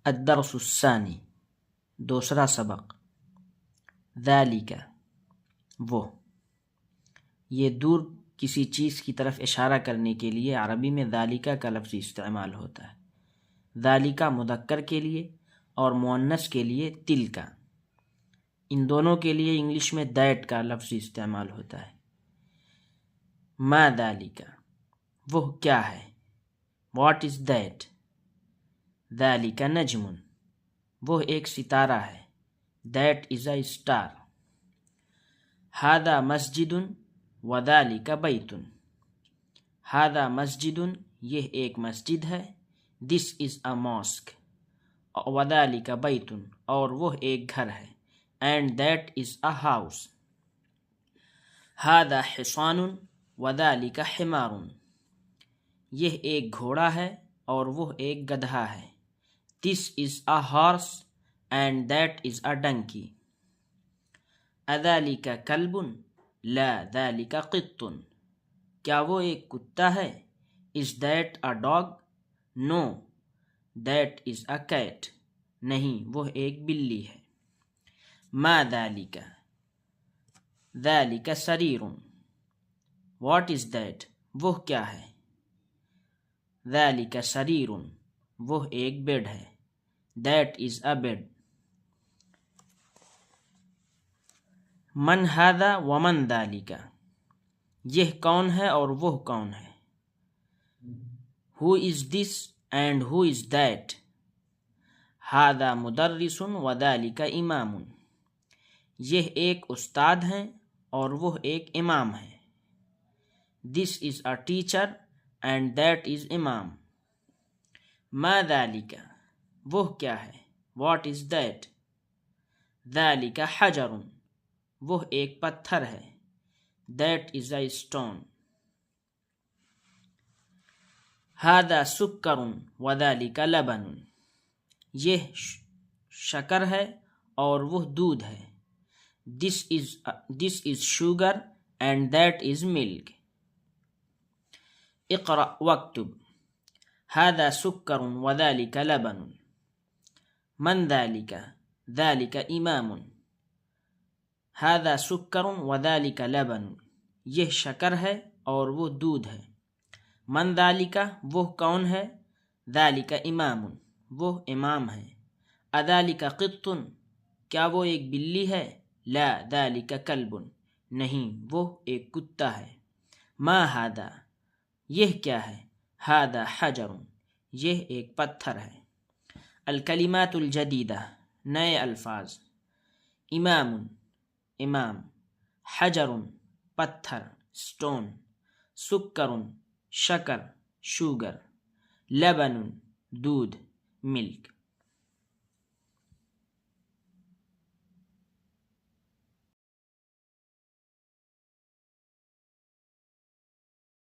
الدرس الثانی، دوسرا سبق. ذالک، وہ. یہ دور کسی چیز کی طرف اشارہ کرنے کے لیے عربی میں ذالکہ کا لفظ استعمال ہوتا ہے. ذالکہ مذکر کے لیے اور مؤنث کے لیے تلکا. ان دونوں کے لیے انگلش میں دیٹ کا لفظ استعمال ہوتا ہے. ما ذالکہ، وہ کیا ہے. What is that. ذالک نجم، وہ ایک ستارہ ہے. That is a star. ھذا مسجد وذالک بیت. ھذا مسجد، یہ ایک مسجد ہے. دس از اے ماسک. وذالک بیت، اور وہ ایک گھر ہے. And that is a house. ھذا حصان وذالک حمار. یہ ایک گھوڑا ہے اور وہ ایک گدھا ہے. This is a horse and that is a donkey. اذالک کلب لا ذالک قط. کیا وہ ایک کتا ہے. Is that a dog? No, that is a cat. نہیں، وہ ایک بلی ہے. ما ذالک. ذالک سریر. What is that? وہ کیا ہے. ذالک سریر، وہ ایک بیڈ ہے. That is a bed. من ھذا ومن ذالک. یہ کون ہے اور وہ کون ہے. Who is this and who is that. ھذا مدرس وذالک امام. یہ ایک استاد ہیں اور وہ ایک امام ہے. This is a teacher and that is امام. ما ذالک، وہ کیا ہے. What is that. ذالک حجر، وہ ایک پتھر ہے. That is a stone. ھذا سکر وذالک لبن. یہ شکر ہے اور وہ دودھ ہے. دس از شوگر اینڈ دیٹ از ملک. اقرأ واکتب. ھذا سکر وذالک لبن. من ذالک. ذالک امام. ھذا سکر وذالک لبن. یہ شکر ہے اور وہ دودھ ہے. من ذالک، وہ کون ہے. ذالک امام، وہ امام ہے. اذالک قط، کیا وہ ایک بلی ہے. لا ذالک کلب، نہیں، وہ ایک کتا ہے. ما ھذا، یہ کیا ہے. ھذا حجر، یہ ایک پتھر ہے. الکلمات الجدیدہ، نئے الفاظ. امام، امام. حجر، پتھر، اسٹون. سکر، شکر، شوگر. لبن، دودھ، ملک.